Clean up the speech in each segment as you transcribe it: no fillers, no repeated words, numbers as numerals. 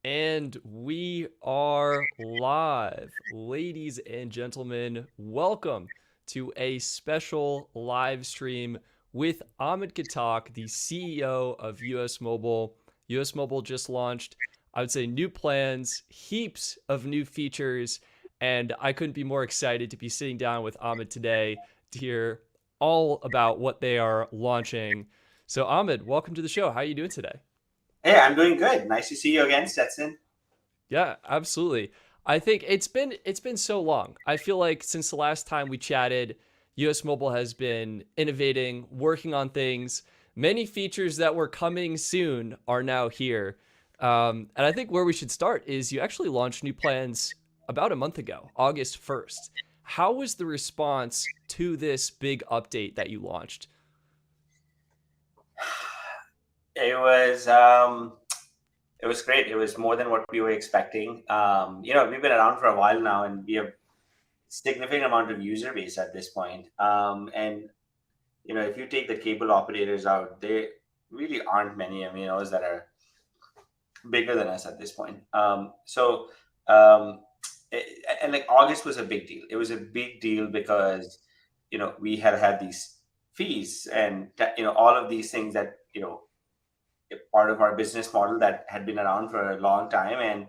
And we are live. Ladies and gentlemen, welcome to a special live stream with Ahmed Khattak, the CEO of US Mobile. US Mobile just launched, I would say, new plans, heaps of new features, and I couldn't be more excited to be sitting down with Ahmed today to hear all about what they are launching. So, Ahmed, welcome to the show. How are you doing today? Hey, I'm doing good. Nice to see you again, Stetson. Yeah, absolutely. I think it's been so long. I feel like since the last time we chatted, US Mobile has been innovating, working on things. Many features that were coming soon are now here. And I think where we should start is you actually launched new plans about a month ago, August 1st. How was the response to this big update that you launched? It was it was great. It was more than what we were expecting. We've been around for a while now, and we have significant amount of user base at this point. And if you take the cable operators out, they really aren't many MNOs that are bigger than us at this point. Um, and like August was a big deal. It was a big deal because we had these fees and all of these things that part of our business model that had been around for a long time. And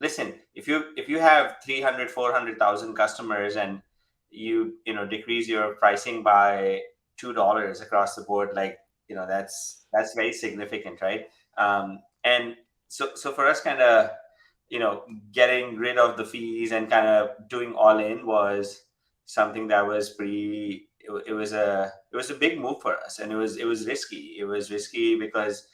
listen, if you have 300, 400,000 customers and decrease your pricing by $2 across the board, like that's very significant, right? And so for us, kind of getting rid of the fees and kind of doing all in was something that was pretty it was a big move for us, and it was risky. It was risky because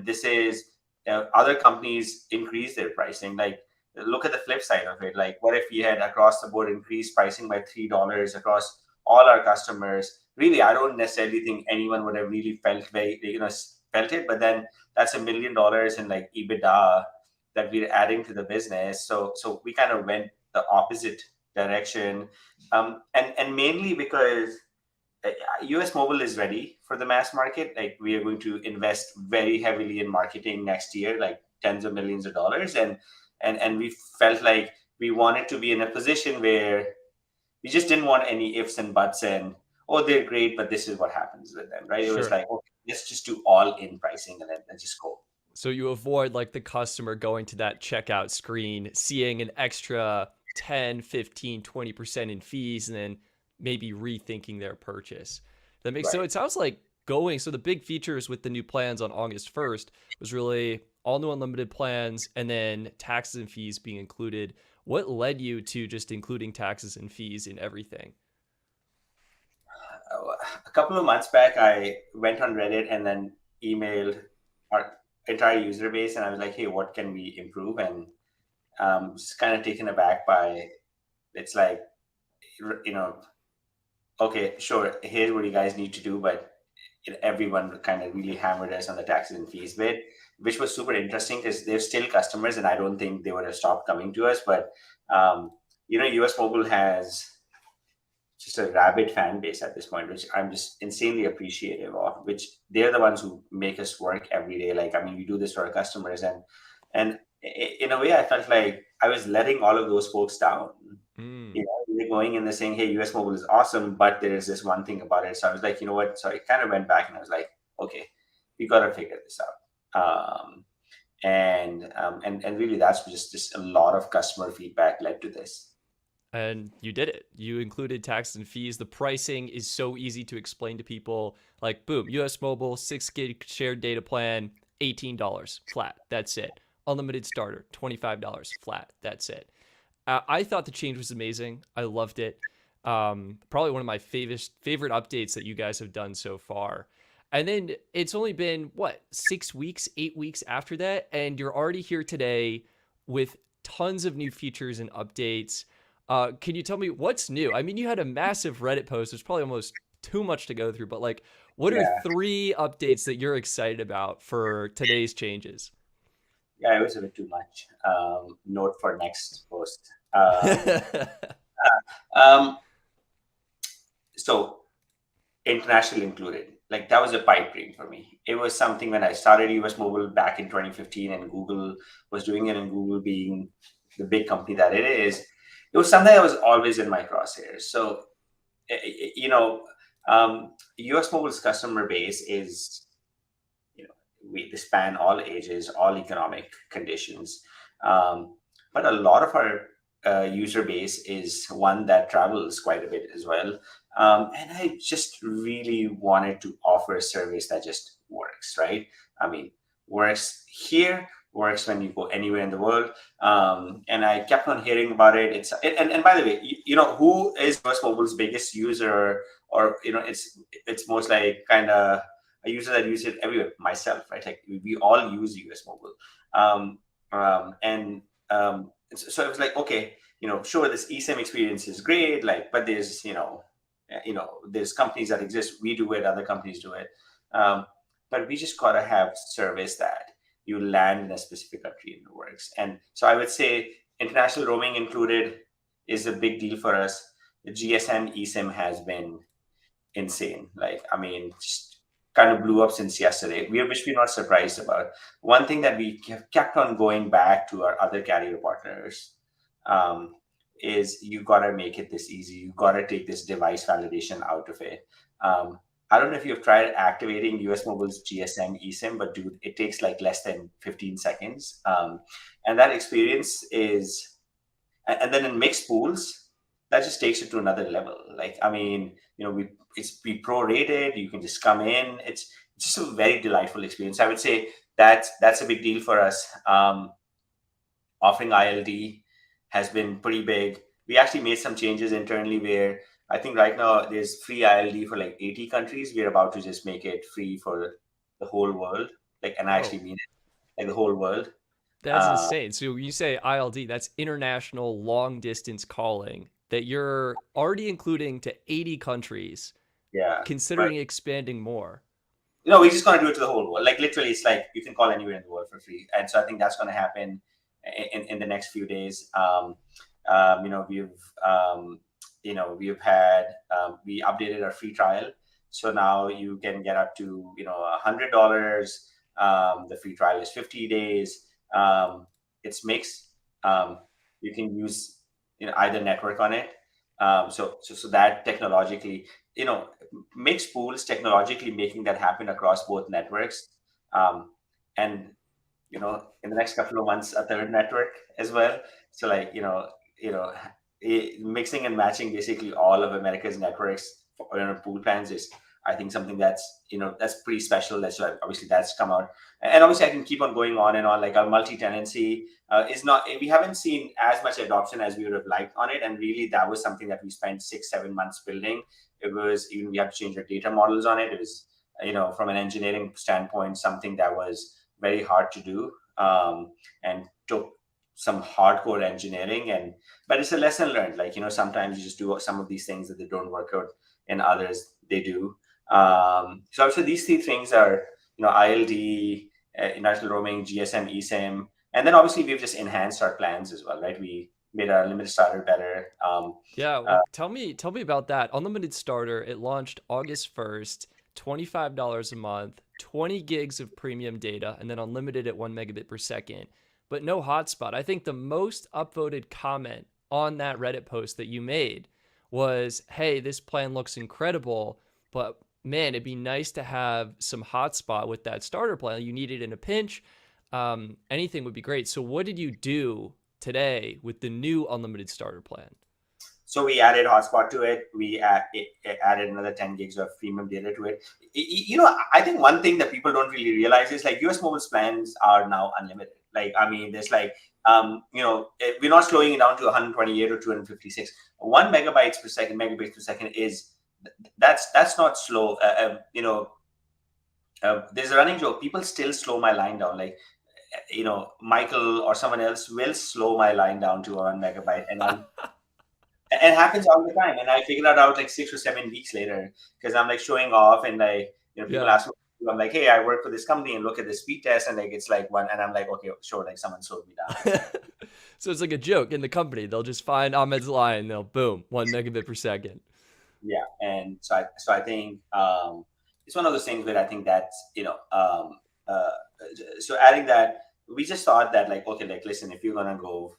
this is other companies increase their pricing. Like, look at the flip side of it. Like, what if we had across the board increased pricing by $3 across all our customers? Really, I don't necessarily think anyone would have really felt it. But then that's $1 million in like EBITDA that we're adding to the business. So we kind of went the opposite direction, and mainly because US Mobile is ready for the mass market. Like, we are going to invest very heavily in marketing next year, like tens of millions of dollars, and we felt like we wanted to be in a position where we just didn't want any ifs and buts and, oh, they're great, but this is what happens with them, right? It was Sure. like, okay, let's just do all in pricing and then just go. So you avoid like the customer going to that checkout screen, seeing an extra 10, 15, 20% in fees, and then maybe rethinking their purchase. That makes so Right. it sounds like going so the big features with the new plans on August 1st was really all new unlimited plans and then taxes and fees being included. What led you to just including taxes and fees in everything? A couple of months back, I went on Reddit and then emailed our entire user base, and I was like, hey, what can we improve? And just kind of taken aback by, it's like, you know, okay, sure, here's what you guys need to do, but everyone kind of really hammered us on the taxes and fees bit, which was super interesting because they're still customers, and I don't think they would have stopped coming to us. But um, US Mobile has just a rabid fan base at this point, which I'm just insanely appreciative of. Which they're the ones who make us work every day. Like, I mean, we do this for our customers, and in a way, I felt like I was letting all of those folks down. Mm. They're going in there saying, "Hey, US Mobile is awesome, but there is this one thing about it." So I was like, you know what? So I kind of went back and I was like, okay, we got to figure this out. And really, that's just a lot of customer feedback led to this. And you did it. You included taxes and fees. The pricing is so easy to explain to people. Like, boom, US Mobile, 6 gig shared data plan, $18 flat. That's it. Unlimited starter, $25 flat. That's it. I thought the change was amazing. I loved it. Probably one of my favorite updates that you guys have done so far. And then it's only been what 6 weeks, 8 weeks after that, and you're already here today with tons of new features and updates. Can you tell me what's new? I mean, you had a massive Reddit post. There's probably almost too much to go through, but like, what are Yeah, three updates that you're excited about for today's changes? yeah, it was a bit too much. Note for next post. Um, so international included, like that was a pipe dream for me. it was something when I started US Mobile back in 2015 and Google was doing it, and Google being the big company that it is, it was something that was always in my crosshairs. So, you know, US Mobile's customer base is, you know, they span all ages, all economic conditions. Um, but a lot of our user base is one that travels quite a bit as well. And I just really wanted to offer a service that just works, right? I mean, works here, works when you go anywhere in the world. And I kept on hearing about it. And by the way, who is US Mobile's biggest user, or it's most like kind of a user that uses it everywhere, myself, right? Like we all use US Mobile. Um, and so it was like, okay, sure, this eSIM experience is great, like, but there's, there's companies that exist. We do it, other companies do it. Um, but we just got to have service that you land in a specific country and it works. And so I would say international roaming included is a big deal for us. The GSM eSIM has been insane. Like, I mean, just kind of blew up since yesterday. Which we're not surprised about. One thing that we kept on going back to our other carrier partners, um, is you got to make it this easy. You got to take this device validation out of it. I don't know if you've tried activating US Mobile's GSM eSIM, but dude, it takes like less than 15 seconds. And that experience is, and then in mixed pools, that just takes it to another level. Like, I mean, we prorated. You can just come in. It's just a very delightful experience. I would say that's a big deal for us. Offering ILD has been pretty big. We actually made some changes internally where I think right now there's free ILD for like 80 countries. We're about to just make it free for the whole world. Like, and I Whoa, actually mean it, like the whole world. that's Uh, insane. So you say ILD, that's international long distance calling that you're already including to 80 countries, yeah, right. considering expanding more. We're just going to do it to the whole world. Like literally, it's like you can call anywhere in the world for free. And so I think that's going to happen in the next few days. Um, you know, we've we've had we updated our free trial, so now you can get up to $100. The free trial is 50 days. It's mixed. Um, you can use either network on it. So that technologically, you know mixed pools technologically making that happen across both networks, and in the next couple of months a third network as well. So like you know mixing and matching basically all of America's networks for pool plans is, I think, something that's pretty special. That's why obviously that's come out, and obviously I can keep on going on and on. Like our multi-tenancy is not, we haven't seen as much adoption as we would have liked on it, and really that was something that we spent 6-7 months building. It was, even we had to change our data models on it. It was, from an engineering standpoint, something that was very hard to do, and took some hardcore engineering. And but it's a lesson learned. Like, sometimes you just do some of these things that they don't work out, and others they do. So these three things are, ILD, international roaming, GSM, eSIM, and then obviously we've just enhanced our plans as well, right? We made our unlimited starter better. Yeah, Uh, well, tell me about that. Unlimited starter, it launched August 1st, $25 a month, 20 gigs of premium data, and then unlimited at 1 megabit per second, but no hotspot. I think the most upvoted comment on that Reddit post that you made was, "Hey, this plan looks incredible, but man, it'd be nice to have some hotspot with that starter plan. You need it in a pinch. Anything would be great." So what did you do today with the new unlimited starter plan? So we added hotspot to it. It added another 10 gigs of premium data to it. I think one thing that people don't really realize is like US Mobile's plans are now unlimited. Like, I mean, there's like, we're not slowing it down to 128 or 256. 1 megabytes per second, megabits per second is, that's not slow. There's a running joke. People still slow my line down. Like, Michael or someone else will slow my line down to 1 megabyte, and it happens all the time. And I figured that out like 6 or 7 weeks later, because I'm like showing off, and like, people Yeah. ask me, I'm like, hey, I work for this company and look at the speed test, and like it's like one, and I'm like, okay, sure, like someone slowed me down. So it's like a joke in the company. They'll just find Ahmed's line. They'll boom, 1 megabit per second. Yeah, and so I think it's one of those things where I think that's uh, so adding that, we just thought that like, okay, like listen, if you're gonna go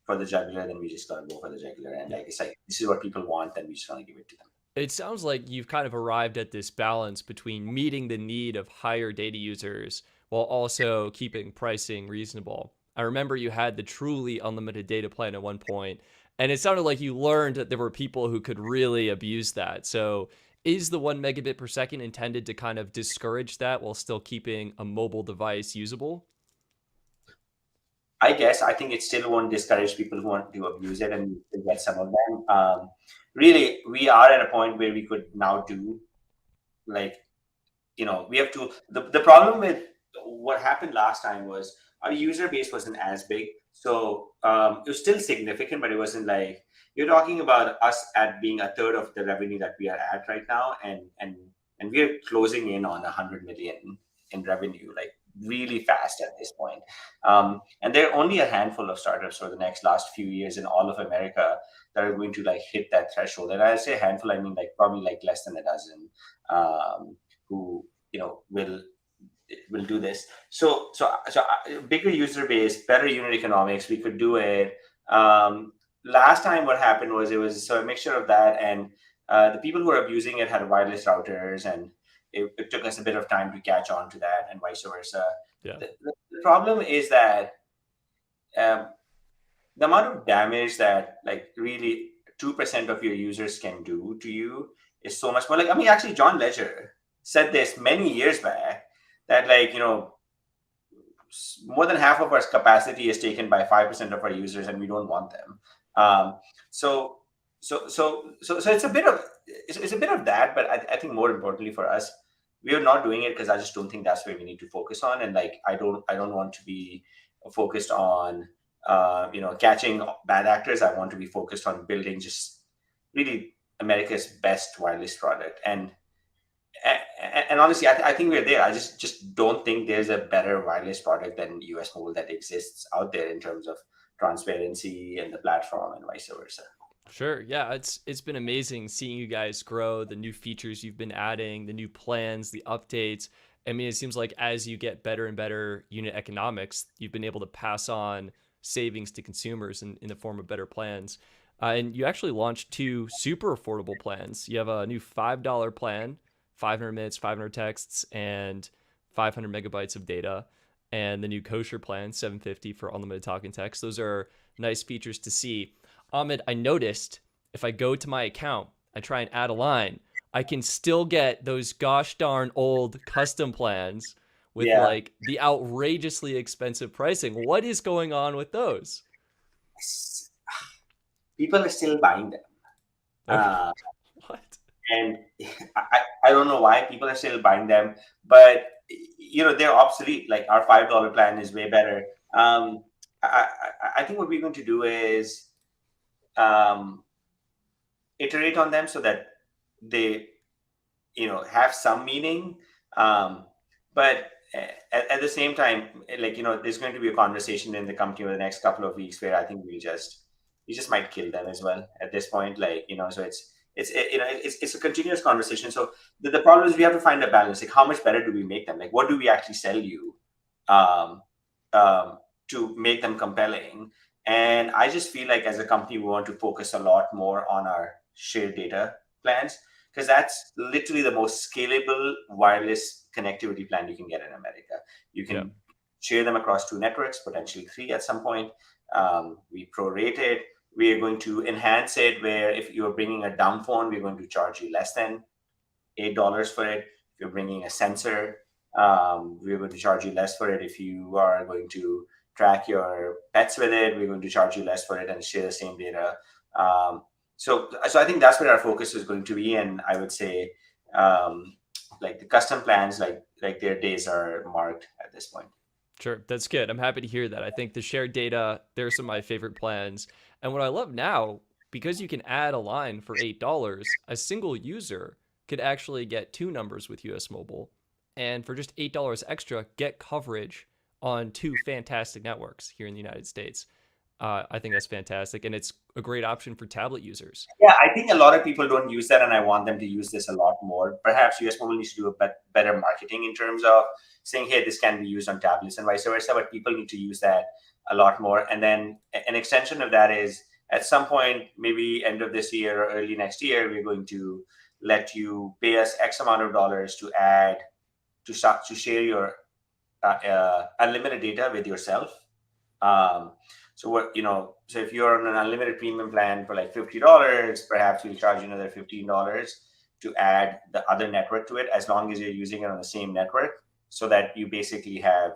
for the jugular, then we just gotta go for the jugular, and Yeah. like it's like this is what people want, then we just gonna give it to them. It sounds like you've kind of arrived at this balance between meeting the need of higher data users while also keeping pricing reasonable. I remember you had the truly unlimited data plan at one point, and it sounded like you learned that there were people who could really abuse that. So, is the 1 megabit per second intended to kind of discourage that while still keeping a mobile device usable? I guess I think it still won't discourage people who want to abuse it, and we get some of them. Really, we are at a point where we could now do like, we have to, the problem with what happened last time was our user base wasn't as big, so it was still significant, but it wasn't like, you're talking about us at being a third of the revenue that we are at right now, and we're closing in on 100 million in revenue, like really fast at this point. And there are only a handful of startups for the last few years in all of America that are going to like hit that threshold, and I say handful, I mean like probably like less than a dozen, who will do this. Bigger user base, better unit economics, we could do it. Last time what happened was it was so a mixture of that, and the people who were abusing it had wireless routers, and it took us a bit of time to catch on to that, and vice versa. Yeah. The problem is that um, the amount of damage that like really 2% of your users can do to you is so much more. Like, I mean, actually John Ledger said this many years back, that like, more than half of our capacity is taken by 5% of our users, and we don't want them. um, so so it's a bit of, it's a bit of that, but I think more importantly for us, we are not doing it because I just don't think that's where we need to focus on, and like I don't want to be focused on catching bad actors. I want to be focused on building just really America's best wireless product, and honestly, I think we're there. I just don't think there's a better wireless product than US Mobile that exists out there in terms of transparency and the platform and vice versa. Sure. Yeah, it's been amazing seeing you guys grow, the new features you've been adding, the new plans, the updates. I mean, it seems like as you get better and better unit economics, you've been able to pass on savings to consumers in the form of better plans. And you actually launched two super affordable plans. You have a new $5 plan, 500 minutes, 500 texts, and 500 megabytes of data. And the new kosher plan, 750 for unlimited talk and text. Those are nice features to see. Ahmed, I noticed if I go to my account, I try and add a line, I can still get those gosh darn old custom plans with Yeah, like the outrageously expensive pricing. What is going on with those? people are still buying them, Okay. uh, What? and I don't know why people are still buying them, but they're obsolete. Like our $5 plan is way better. I think what we're going to do is um, iterate on them so that they have some meaning, um, but at the same time, like there's going to be a conversation in the company over the next couple of weeks where I think we just might kill them as well at this point, like so it's a continuous conversation. So the problem is we have to find a balance, like how much better do we make them, like what do we actually sell you, um, to make them compelling. And I just feel like as a company we want to focus a lot more on our shared data plans, because that's literally the most scalable wireless connectivity plan you can get in America. You Yeah. can share them across two networks, potentially three at some point. We prorate it. We are going to enhance it where if you're bringing a dumb phone, we're going to charge you less than $8 for it. If you're bringing a sensor, we're going to charge you less for it. If you are going to track your pets with it, we're going to charge you less for it and share the same data. So I think that's where our focus is going to be, and I would say, like the custom plans, like their days are marked at this point. Sure, that's good. I'm happy to hear that. I think the shared data, they're some of my favorite plans. And what I love now, because you can add a line for $8, a single user could actually get two numbers with US Mobile. And for just $8 extra, get coverage on two fantastic networks here in the United States. I think that's fantastic, and it's a great option for tablet users. Yeah, I think a lot of people don't use that, and I want them to use this a lot more. Perhaps US Mobile needs to do a better marketing in terms of saying, "Hey, this can be used on tablets," and vice versa. But people need to use that a lot more. And then an extension of that is at some point, maybe end of this year or early next year, we're going to let you pay us X amount of dollars to add to start to share your unlimited data with yourself. Um, so what so if you're on an unlimited premium plan for like $50, perhaps we'll charge you another $15 to add the other network to it, as long as you're using it on the same network, so that you basically have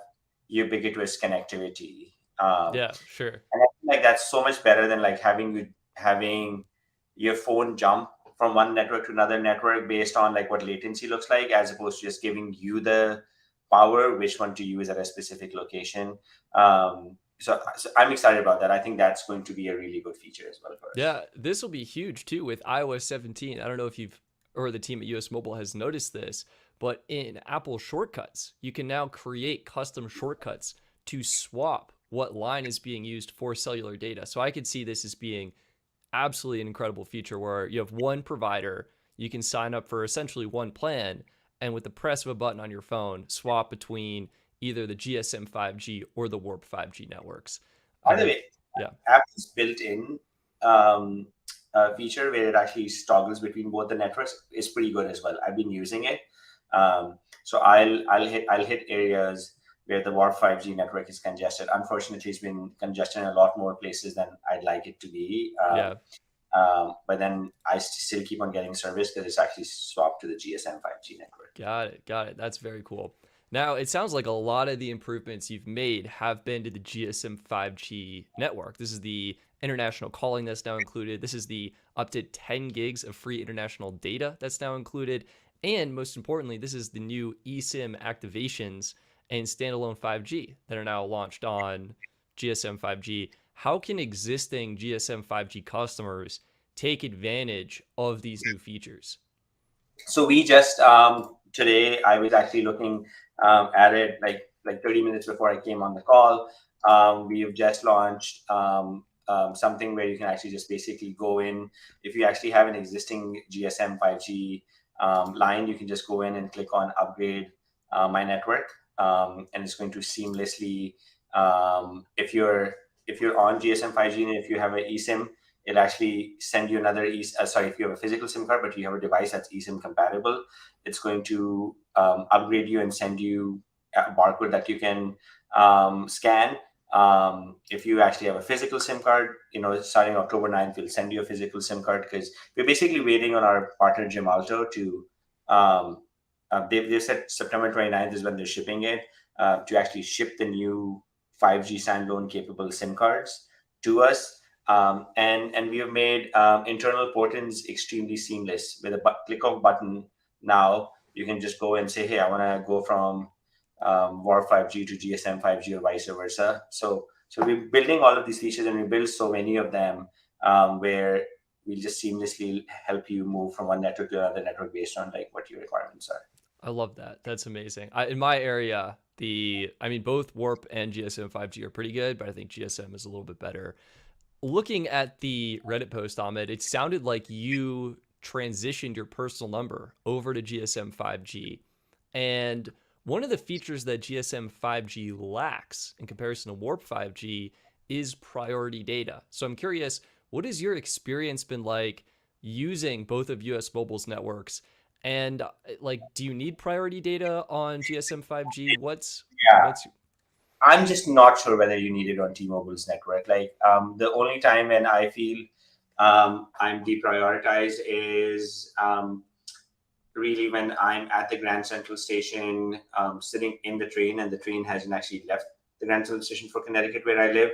ubiquitous connectivity. Yeah, sure. And I feel like that's so much better than like having your phone jump from one network to another network based on like what latency looks like, as opposed to just giving you the power which one to use at a specific location. So I'm excited about that. I think that's going to be a really good feature as well for us. Yeah, this will be huge too with iOS 17. I don't know if you've or the team at US Mobile has noticed this, but in Apple Shortcuts, you can now create custom shortcuts to swap what line is being used for cellular data. So I could see this as being absolutely an incredible feature where you have one provider, you can sign up for essentially one plan, and with the press of a button on your phone, swap between either the GSM 5G or the Warp 5G networks. I By the think, way, yeah, Apple's built-in um, feature where it actually toggles between both the networks is pretty good as well. I've been using it, so I'll hit areas where the Warp 5G network is congested. Unfortunately, it's been congested in a lot more places than I'd like it to be. yeah, But then I still keep on getting service because it's actually swapped to the GSM 5G network. got it, got it. That's very cool. Now, it sounds like a lot of the improvements you've made have been to the GSM 5G network. This is the international calling that's now included. This is the up to 10 gigs of free international data that's now included. And most importantly, this is the new eSIM activations and standalone 5G that are now launched on GSM 5G. How can existing GSM 5G customers take advantage of these new features? So we just today I was actually looking at it like 30 minutes before I came on the call. We've just launched something where you can actually just basically go in. If you actually have an existing GSM 5G line, you can just go in and click on upgrade my network, and it's going to seamlessly, if you're on GSM 5G and if you have an eSIM, it'll actually send you another sorry, if you have a physical SIM card but you have a device that's eSIM compatible, it's going to upgrade you and send you a barcode that you can scan. If you actually have a physical SIM card, starting October 9th, we'll send you a physical SIM card, because we're basically waiting on our partner Gemalto to, they've said September 29th is when they're shipping it, to actually ship the new 5G standalone capable SIM cards to us. And we have made internal portings extremely seamless. With a click of button now, you can just go and say, "Hey, I want to go from WAR 5G to GSM 5G or vice versa." So we're building all of these features, and we build so many of them, where we just seamlessly help you move from one network to another network based on like what your requirements are. I love that. That's amazing. In my area, I mean, both Warp and GSM 5G are pretty good, but I think GSM is a little bit better. Looking at the Reddit post, Ahmed, it sounded like you transitioned your personal number over to GSM 5G. And one of the features that GSM 5G lacks in comparison to Warp 5G is priority data. So I'm curious, what has your experience been like using both of US Mobile's networks? And like, do you need priority data on GSM 5G? Yeah, What's I'm just not sure whether you need it on T-Mobile's network. Like, the only time when I feel I'm deprioritized is really when I'm at the Grand Central Station, sitting in the train, and the train hasn't actually left the Grand Central Station for Connecticut, where I live.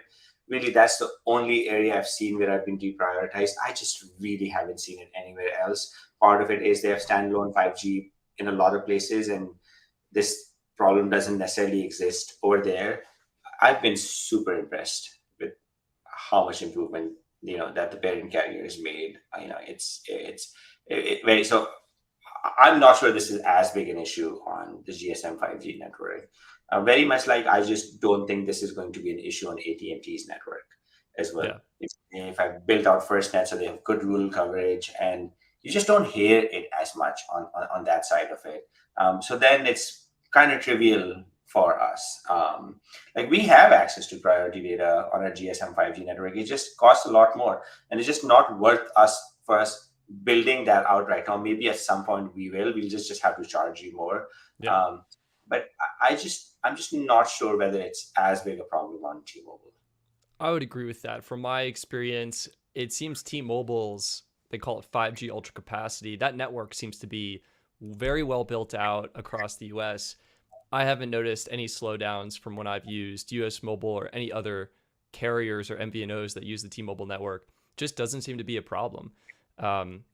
Really, that's the only area I've seen where I've been deprioritized. I just really haven't seen it anywhere else. Part of it is they have standalone 5G in a lot of places, and this problem doesn't necessarily exist over there. I've been super impressed with how much improvement that the parent carrier has made. It's very so. I'm not sure this is as big an issue on the GSM 5G network. Very much like I just don't think this is going to be an issue on AT&T's network. as well. Yeah. If I've built out FirstNet, so they have good rural coverage, and you just don't hear it as much on that side of it. So then it's kind of trivial for us. Like we have access to priority data on our GSM 5G network. It just costs a lot more, and it's just not worth us for us building that out right now. Maybe at some point we will. We'll just have to charge you more. Yeah. But I'm just not sure whether it's as big a problem on T-Mobile. I would agree with that. From my experience, it seems T-Mobile's, they call it 5G ultra capacity. That network seems to be very well built out across the US. I haven't noticed any slowdowns from when I've used US Mobile or any other carriers or MVNOs that use the T-Mobile network. Just doesn't seem to be a problem.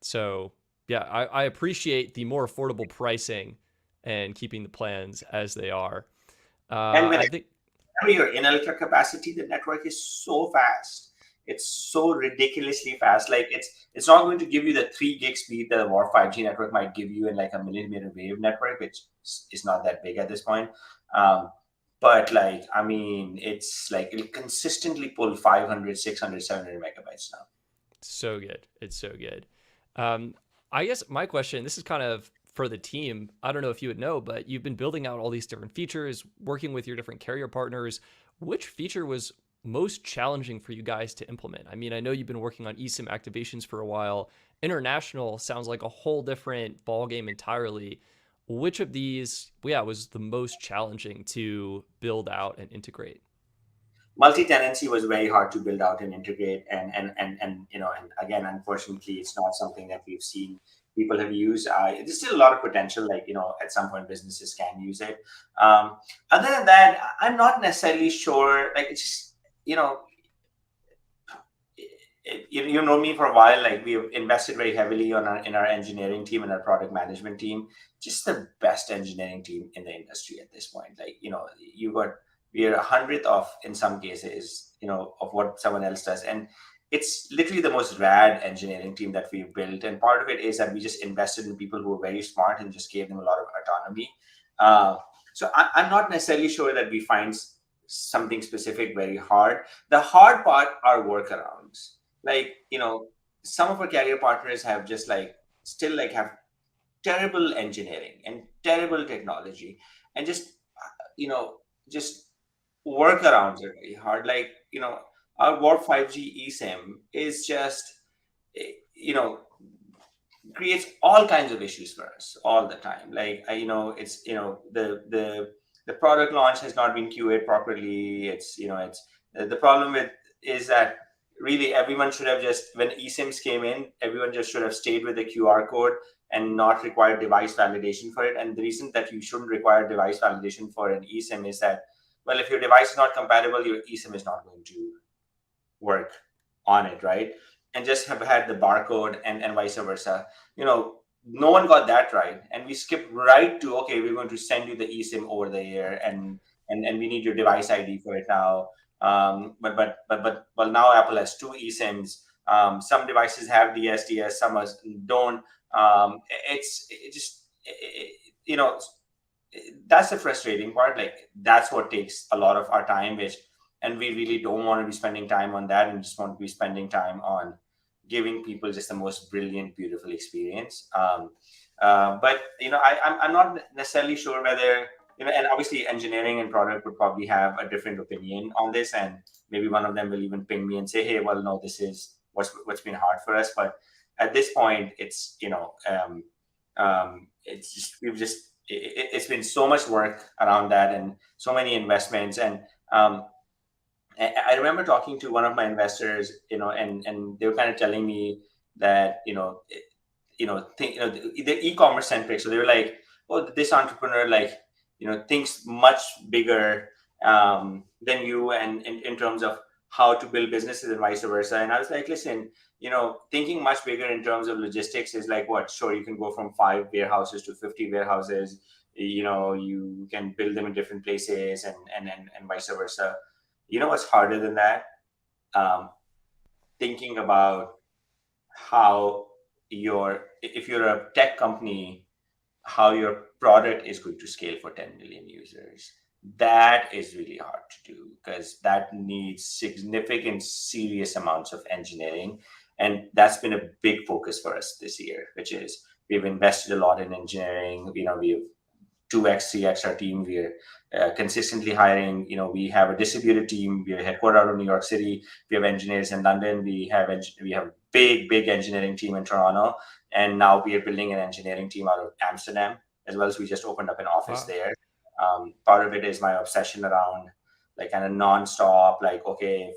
So yeah, I appreciate the more affordable pricing and keeping the plans as they are. And I think whenever you're in ultra capacity, the network is so fast. It's so ridiculously fast. Like it's not going to give you the 3 gig speed that a War 5G network might give you in like a millimeter wave network, which is not that big at this point. Um, but like, I mean, it's like it'll consistently pull 500, 600, 700 megabytes now. so good. It's so good. Um, I guess my question, this is kind of for the team. I don't know if you would know, but you've been building out all these different features, working with your different carrier partners. Which feature was most challenging for you guys to implement? I mean, I know you've been working on eSIM activations for a while. International sounds like a whole different ballgame entirely. Which of these, yeah, was the most challenging to build out and integrate? Multi-tenancy was very hard to build out and integrate, and and again, unfortunately, it's not something that we've seen people have used. There's still a lot of potential, like at some point businesses can use it. um, Other than that, I'm not necessarily sure, like it's just you know you know me for a while. Like we've invested very heavily in our engineering team and our product management team. Just the best engineering team in the industry at this point. Like you got we are a hundredth of, in some cases, of what someone else does, and it's literally the most rad engineering team that we've built. And part of it is that we just invested in people who were very smart and just gave them a lot of autonomy. uh, I'm not necessarily sure that we find something specific very hard. The hard part are workarounds. Like some of our carrier partners have just like still like have terrible engineering and terrible technology, and you know just workarounds are very hard. Like our Warp 5G eSIM is just eh, you know creates all kinds of issues for us all the time. Like it's the product launch has not been QA properly. It's the problem with is that really everyone should have just, when eSIMs came in, everyone just should have stayed with the QR code and not require device validation for it. And the reason that you shouldn't require device validation for an eSIM is that, well, if your device is not compatible, your eSIM is not going to work on it, right? And just have had the barcode, and vice versa. No one got that right, and we skipped right to, okay, we're going to send you the eSIM over the air, and we need your device ID for it now. But well, now Apple has two eSIMs. Some devices have DSDS, some don't. It just that's the frustrating part. Like that's what takes a lot of our time, which, and we really don't want to be spending time on that, and just want to be spending time on giving people just the most brilliant, beautiful experience. But I'm not necessarily sure whether and obviously engineering and product would probably have a different opinion on this, and maybe one of them will even ping me and say, hey, well, no, this is what's been hard for us. But at this point, it's just it's been so much work around that, and so many investments. And I remember talking to one of my investors, and they were kind of telling me that they're e-commerce centric. So they were like, oh, this entrepreneur, like thinks much bigger than you, and in terms of how to build businesses and vice versa. And I was like, listen, thinking much bigger in terms of logistics is like what? Sure, you can go from 5 warehouses to 50 warehouses. You can build them in different places, and vice versa. What's harder than that? Um, Thinking about how if you're a tech company, how your product is going to scale for 10 million users. That is really hard to do because that needs significant, serious amounts of engineering. And that's been a big focus for us this year, which is we've invested a lot in engineering. We've 2x, 3x our team. We're consistently hiring. We have a distributed team. We're headquartered out of New York City. We have engineers in London. We have a big engineering team in Toronto, and now we are building an engineering team out of Amsterdam as well. So we just opened up an office Wow. there. Part of it is my obsession around like kind of non-stop. Like, okay, if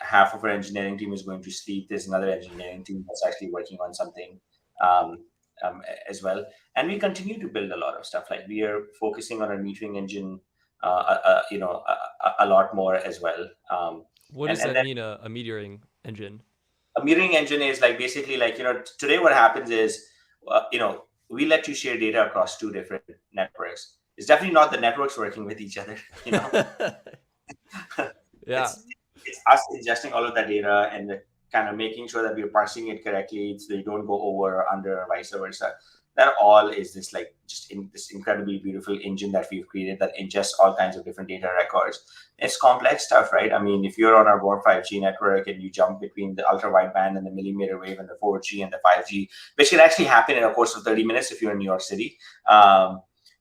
half of our engineering team is going to sleep, there's another engineering team that's actually working on something. Um, as well, and we continue to build a lot of stuff. Like we are focusing on a metering engine, a lot more as well. What And does and that then mean, a metering engine? a metering engine is like basically like today what happens is, we let you share data across two different networks. It's definitely not the networks working with each other. Yeah. it's it's us ingesting all of that data and kind of making sure that we're parsing it correctly so they don't go over or under or vice versa. That all is this like just in this incredibly beautiful engine that we've created that ingests all kinds of different data records. It's complex stuff, right? I mean, if you're on our War 5G network and you jump between the ultra wideband and the millimeter wave and the 4G and the 5G, which can actually happen in a course of 30 minutes if you're in New York City,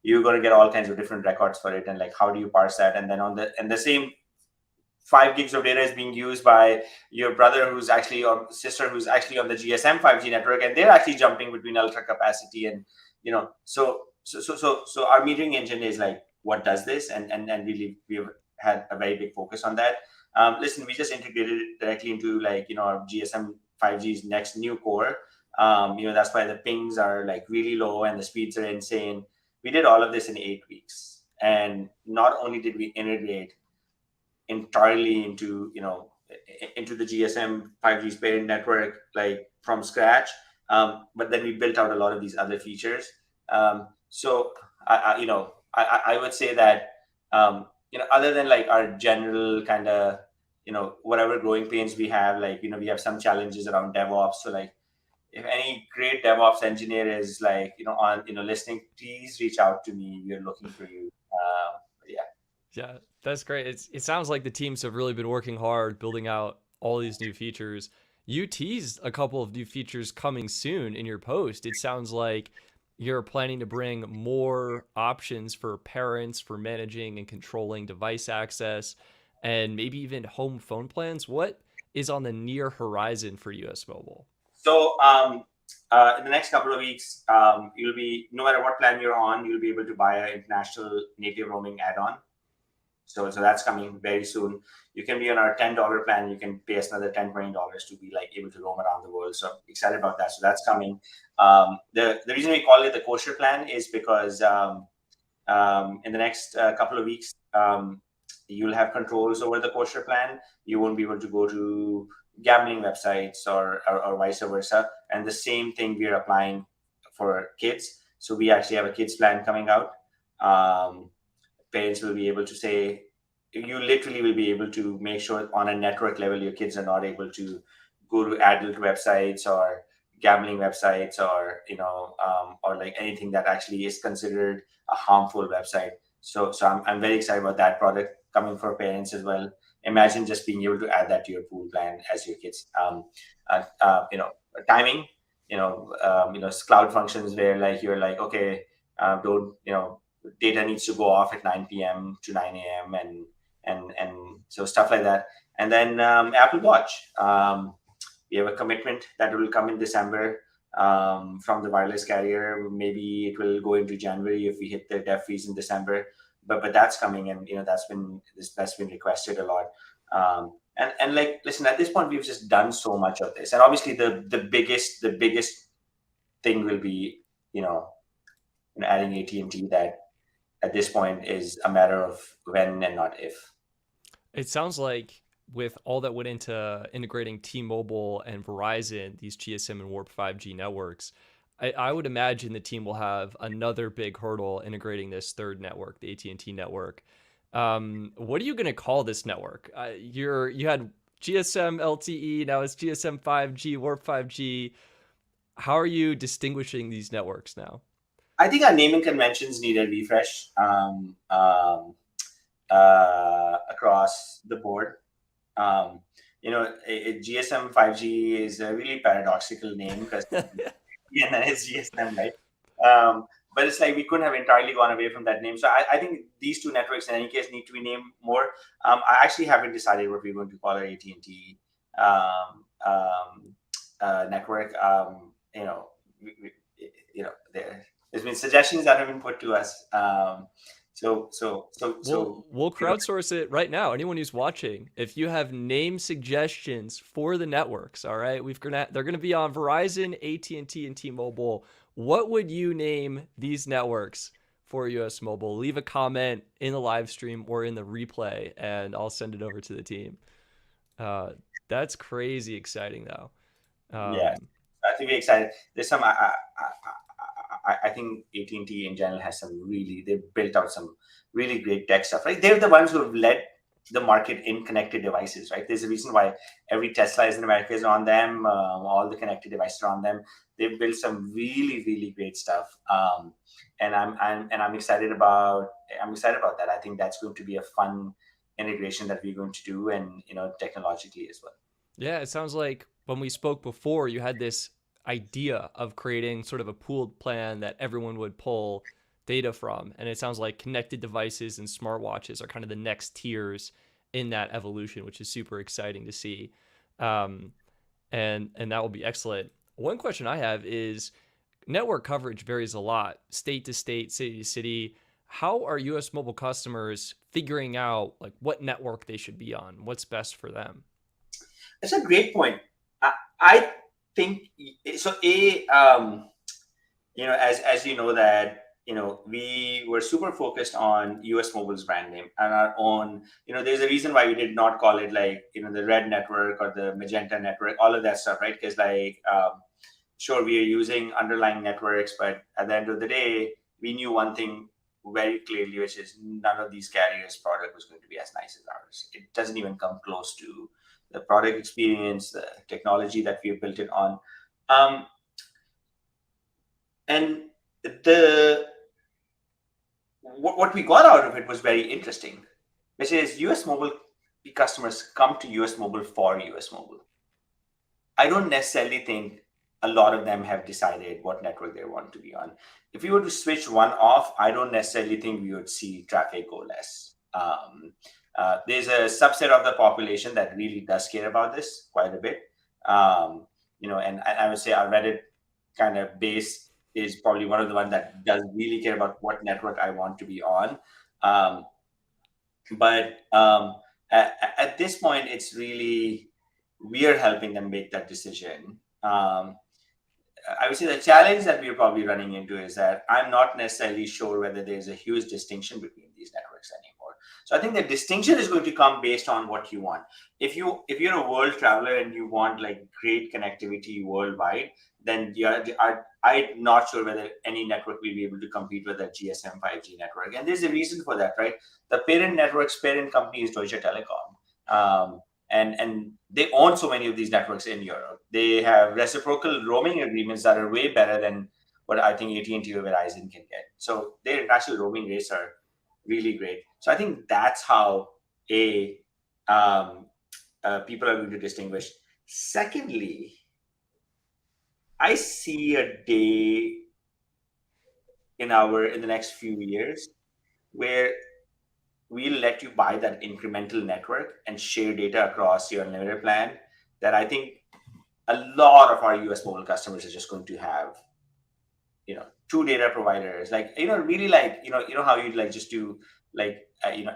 you're going to get all kinds of different records for it. And like, how do you parse that? And then the same 5 gigs of data is being used by your brother who's actually or sister who's actually on the GSM 5G network, and they're actually jumping between ultra capacity and so our metering engine is like what does this, and really we've had a very big focus on that. Listen, we just integrated it directly into like our GSM 5G's next new core. That's why the pings are like really low and the speeds are insane. We did all of this in 8 weeks, and not only did we integrate entirely into the GSM 5G parent network like from scratch. But then we built out a lot of these other features. So I would say that other than like our general kind of whatever growing pains we have, like we have some challenges around DevOps. So like if any great DevOps engineer is like on listening, please reach out to me. We are looking for you. Yeah. Yeah, that's great. It sounds like the teams have really been working hard building out all these new features. You teased a couple of new features coming soon in your post. It sounds like you're planning to bring more options for parents for managing and controlling device access and maybe even home phone plans. What is on the near horizon for US Mobile? So in the next couple of weeks, you'll be no matter what plan you're on, you'll be able to buy an international native roaming add-on. So that's coming very soon. You can be on our $10 plan. You can pay us another $10-$20 to be like able to roam around the world. So I'm excited about that. So that's coming. The reason we call it the kosher plan is because in the next couple of weeks, you'll have controls over the kosher plan. You won't be able to go to gambling websites or vice versa. And the same thing we are applying for kids. So we actually have a kids plan coming out. Um, Parents will be able to say, you literally will be able to make sure on a network level your kids are not able to go to adult websites or gambling websites or like anything that actually is considered a harmful website. So I'm very excited about that product coming for parents as well. Imagine just being able to add that to your pool plan as your kids. Uh, uh, you know Timing, cloud functions where like you're like, okay, don't data needs to go off at 9 p.m. to 9 a.m. and so stuff like that. And then Apple Watch. We have a commitment that will come in December from the wireless carrier. Maybe it will go into January if we hit the dev freeze in December. But that's coming, and that's been requested a lot. And like, listen, at this point, we've just done so much of this, and obviously the biggest thing will be adding AT&T. That at this point is a matter of when and not if. It sounds like with all that went into integrating T-Mobile and Verizon, these GSM and Warp 5G networks, I would imagine the team will have another big hurdle integrating this third network, the AT&T network. What are you going to call this network? You had GSM LTE, now it's GSM 5G, Warp 5G. How are you distinguishing these networks now? I think our naming conventions need a refresh. across the board. Um, GSM 5G is a really paradoxical name because and then it's GSM, right? But it's like we couldn't have entirely gone away from that name. So I think these two networks, in any case, need to be named more. I actually haven't decided what we're going to call our AT&T network. There's been suggestions that have been put to us. We'll crowdsource it right now. Anyone who's watching, if you have name suggestions for the networks, all right, they're gonna be on Verizon, AT&T, and T-Mobile. What would you name these networks for US Mobile? Leave a comment in the live stream or in the replay, and I'll send it over to the team. That's crazy exciting, though. Yeah, I think we're excited. There's some. I think AT&T in general has they've built out some really great tech stuff, right? They're the ones who have led the market in connected devices, right? There's a reason why every Tesla is in America is on them. All the connected devices are on them. They've built some really, really great stuff, and I'm excited about that. I think that's going to be a fun integration that we're going to do, and technologically as well. Yeah, it sounds like when we spoke before, you had this idea of creating sort of a pooled plan that everyone would pull data from. And it sounds like connected devices and smartwatches are kind of the next tiers in that evolution, which is super exciting to see. Um, and that will be excellent. One question I have is network coverage varies a lot, state to state, city to city. How are US mobile customers figuring out like what network they should be on? What's best for them? That's a great point. I think so. As you know that we were super focused on US Mobile's brand name and our own. There's a reason why we did not call it like the Red Network or the Magenta Network, all of that stuff, right? Because sure, we are using underlying networks, but at the end of the day, we knew one thing very clearly, which is none of these carriers' product was going to be as nice as ours. It doesn't even come close to the product experience, the technology that we have built it on. Um, and the what we got out of it was very interesting, which is US Mobile customers come to US Mobile for US Mobile. I don't necessarily think a lot of them have decided what network they want to be on. If we were to switch one off, I don't necessarily think we would see traffic go less. There's a subset of the population that really does care about this quite a bit. And I would say our Reddit kind of base is probably one of the ones that does really care about what network I want to be on. But at this point, it's really we are helping them make that decision. I would say the challenge that we're probably running into is that I'm not necessarily sure whether there's a huge distinction between these networks anymore. So I think the distinction is going to come based on what you want. If you're a world traveler and you want like great connectivity worldwide, then I'm not sure whether any network will be able to compete with a GSM 5G network. And there's a reason for that, right? The parent company is Deutsche Telekom. And they own so many of these networks in Europe. They have reciprocal roaming agreements that are way better than what I think AT&T or Verizon can get. So their international roaming rates are really great. So I think that's how people are going to distinguish. Secondly, I see a day in the next few years where we'll let you buy that incremental network and share data across your unlimited plan. That I think a lot of our US mobile customers are just going to have, two data providers, like, really like, how you'd like just do like,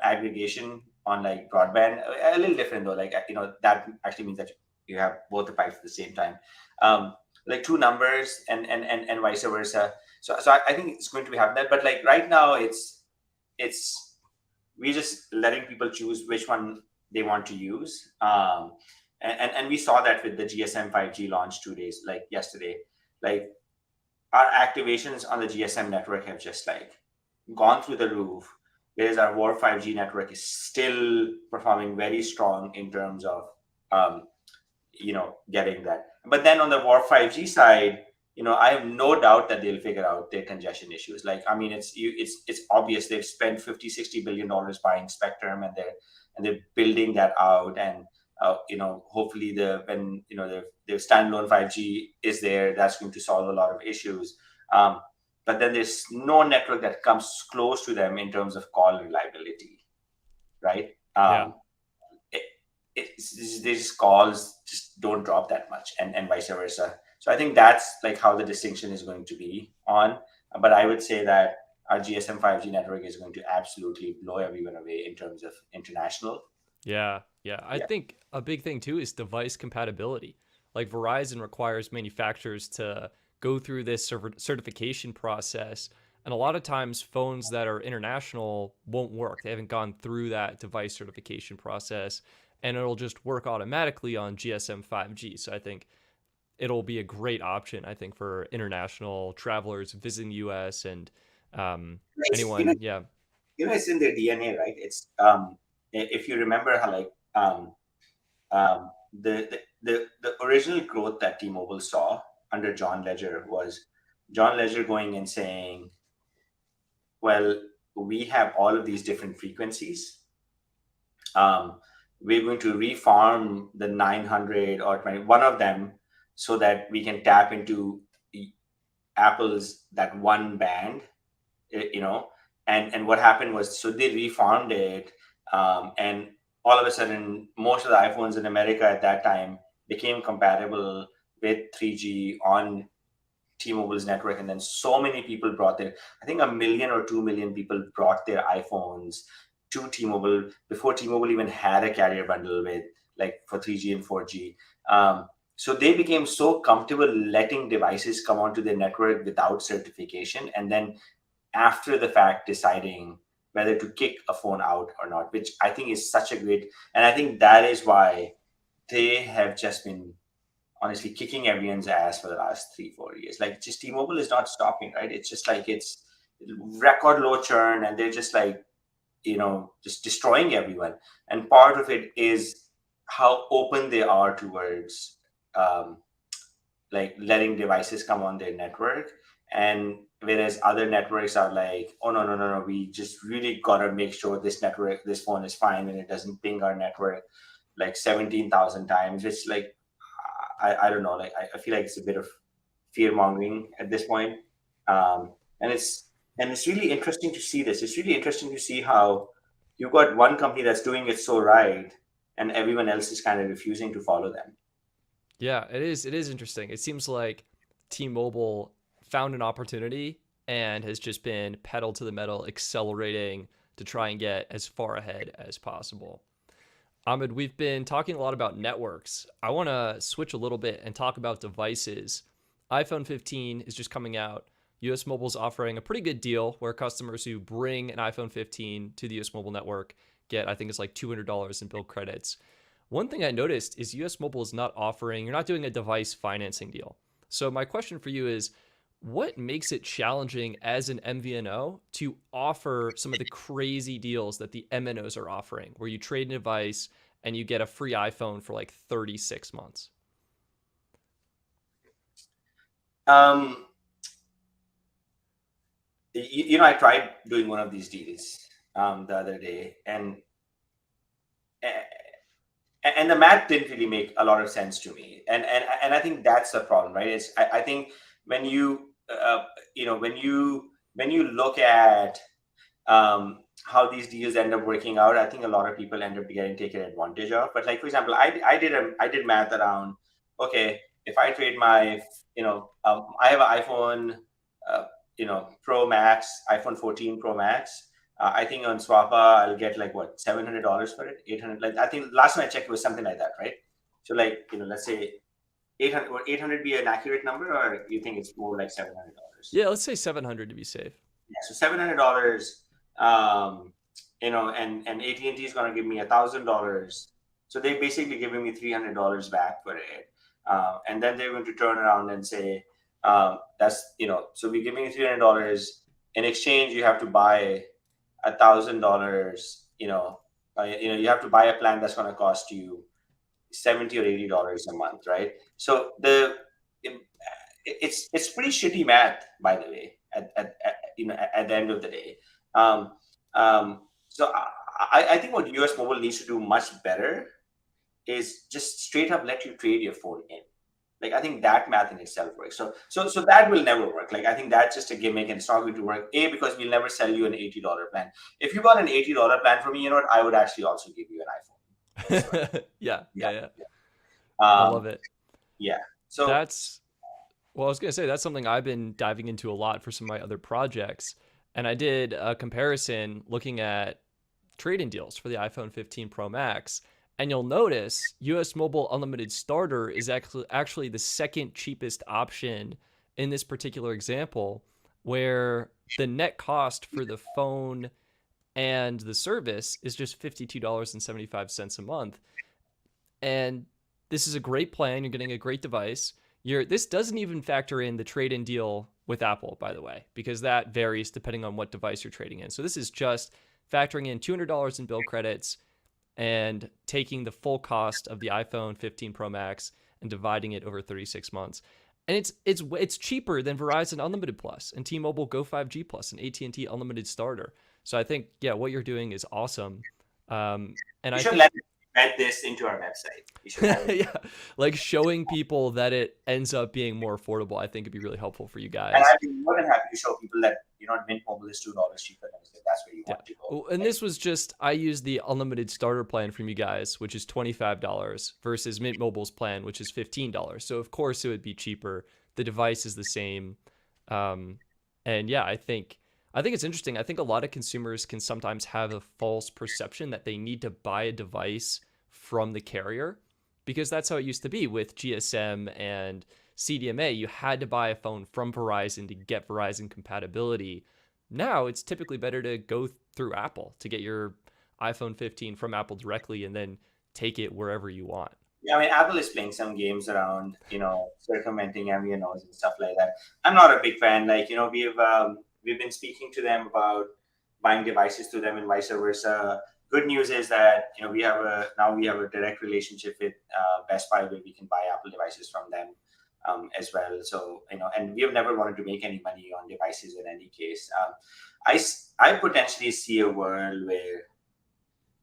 aggregation on like broadband, a little different though. Like, that actually means that you have both the pipes at the same time. Like two numbers and vice versa. So I think it's going to be happening that, but like right now it's we're just letting people choose which one they want to use. And we saw that with the GSM 5G launch 2 days, like yesterday. Like our activations on the GSM network have just like gone through the roof, whereas our WAR 5G network is still performing very strong in terms of getting that. But then on the WAR 5G side, I have no doubt that they'll figure out their congestion issues. Like, I mean, it's obvious they've spent 50-60 billion dollars buying spectrum, and they're building that out. And hopefully when their standalone 5G is there, that's going to solve a lot of issues. Um, but then there's no network that comes close to them in terms of call reliability, right? Yeah. It, these calls just don't drop that much, and vice versa. So I think that's like how the distinction is going to be on. But I would say that our GSM 5G network is going to absolutely blow everyone away in terms of international. Yeah, yeah. I Yeah. think a big thing too is device compatibility. Like Verizon requires manufacturers to go through this certification process, and a lot of times phones that are international won't work. They haven't gone through that device certification process, and it'll just work automatically on GSM 5G. So I think it'll be a great option, I think, for international travelers visiting the US and It's, anyone. Yeah. it's in their DNA, right? It's if you remember how like the original growth that T-Mobile saw under John Ledger was John Ledger going and saying, well, we have all of these different frequencies. Um, we're going to reform the 900 or 20, one of them, so that we can tap into Apple's that one band, you know. And what happened was, so they reformed it, and all of a sudden, most of the iPhones in America at that time became compatible with 3G on T-Mobile's network. And then so many people brought their, I think 1 million or 2 million people brought their iPhones to T-Mobile before T-Mobile even had a carrier bundle with, like, for 3G and 4G. So they became so comfortable letting devices come onto their network without certification, and then after the fact deciding whether to kick a phone out or not, which I think is such a great, and I think that is why they have just been honestly kicking everyone's ass for the last 3-4 years. Like, just T-Mobile is not stopping, right? It's just like it's record low churn, and they're just like, just destroying everyone. And part of it is how open they are towards, um, like, letting devices come on their network. And whereas other networks are like, oh, no, no, no, no, we just really gotta make sure this phone is fine and it doesn't ping our network like 17,000 times. It's like, I don't know, like, I feel like it's a bit of fear mongering at this point. Um, and it's and it's really interesting to see this. It's really interesting to see how you've got one company that's doing it so right, and everyone else is kind of refusing to follow them. Yeah, it is. It is interesting. It seems like T-Mobile found an opportunity and has just been pedal to the metal, accelerating to try and get as far ahead as possible. Ahmed, we've been talking a lot about networks. I want to switch a little bit and talk about devices. iPhone 15 is just coming out. US Mobile is offering a pretty good deal where customers who bring an iPhone 15 to the US Mobile network get, I think it's like $200 in bill credits. One thing I noticed is US Mobile is not offering, you're not doing a device financing deal. So my question for you is, what makes it challenging as an MVNO to offer some of the crazy deals that the MNOs are offering, where you trade a device and you get a free iPhone for like 36 months? Um, I tried doing one of these deals the other day, and the math didn't really make a lot of sense to me. And I think that's the problem, right? I think when you look at how these deals end up working out, I think a lot of people end up getting taken advantage of. But, like, for example, I did math around. Okay, if I trade my, I have an iPhone, Pro Max, iPhone 14 Pro Max. I think on Swappa I'll get like what, $700 for it, 800. Like, I think last time I checked it was something like that, right? So, like, let's say 800. Would 800 be an accurate number, or you think it's more like $700? Yeah, let's say 700 to be safe. Yeah, so $700, um, and AT&T is going to give me $1,000. So they basically giving me $300 back for it, and then they're going to turn around and say, that's, so we're giving you $300. In exchange, you have to buy $1,000. You have to buy a plan that's going to cost you $70 or $80 a month, right? So it's pretty shitty math, by the way. At the end of the day, um, so I think what US Mobile needs to do much better is just straight up let you trade your phone in. Like I think that math in itself works. So that will never work. Like I think that's just a gimmick and it's not going to work. A, because we'll never sell you an $80 plan. If you got an $80 plan from me, you know what? I would actually also give you an iPhone as well. Yeah, Yeah, yeah, yeah. yeah. I love it. Yeah. So That's Well, I was gonna say that's something I've been diving into a lot for some of my other projects, and I did a comparison looking at trade-in deals for the iPhone 15 Pro Max, and you'll notice US Mobile Unlimited Starter is actually the second cheapest option in this particular example, where the net cost for the phone and the service is just $52.75 a month. And this is a great plan. You're getting a great device. This doesn't even factor in the trade-in deal with Apple, by the way, because that varies depending on what device you're trading in. So this is just factoring in $200 in bill credits and taking the full cost of the iPhone 15 Pro Max and dividing it over 36 months. And it's cheaper than Verizon Unlimited Plus and T-Mobile Go 5G Plus and AT&T Unlimited Starter. So I think what you're doing is awesome. And you I should think let this into our website. You should have it. yeah, like showing people that it ends up being more affordable, I think it'd be really helpful for you And guys. I'd be more than happy to show people that Mint Mobile is $2 cheaper than if that's where you Yeah. want to go. Well, and Right? this was just, I used the unlimited starter plan from you guys, which is $25 versus Mint Mobile's plan, which is $15. So, of course, it would be cheaper. The device is the same. Um, and yeah, I think it's interesting. I think a lot of consumers can sometimes have a false perception that they need to buy a device from the carrier because that's how it used to be with GSM and CDMA. You had to buy a phone from Verizon to get Verizon compatibility. Now it's typically better to go through Apple to get your iPhone 15 from Apple directly and then take it wherever you want. Yeah, I mean, Apple is playing some games around, circumventing MVNOs and stuff like that. I'm not a big fan. Like, we've been speaking to them about buying devices to them and vice versa. Good news is that we have a direct relationship with Best Buy where we can buy Apple devices from them as well. So and we have never wanted to make any money on devices in any case. I potentially see a world where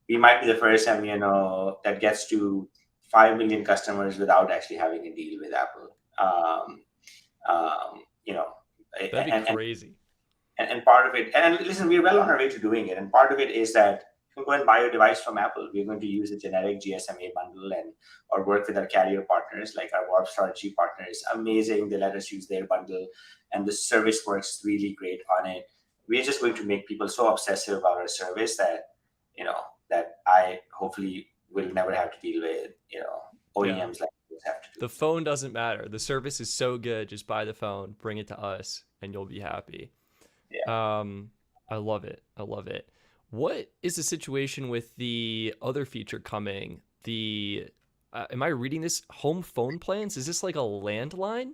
we might be the first MVNO that gets to 5 million customers without actually having a deal with Apple. Um, you know, That'd be and, and crazy. and part of it, and listen, we're well on our way to doing it. And part of it is that you can go and buy a device from Apple. We're going to use a generic GSMA bundle and or work with our carrier partners, like our Warp Strategy partner is amazing. They let us use their bundle, and the service works really great on it. We're just going to make people so obsessive about our service that I hopefully will never have to deal with Yeah. OEMs like this have to do. The phone doesn't matter. The service is so good. Just buy the phone, bring it to us, and you'll be happy. Yeah. Um, I love it. I love it. What is the situation with the other feature coming? Am I reading this? Home phone plans? Is this like a landline?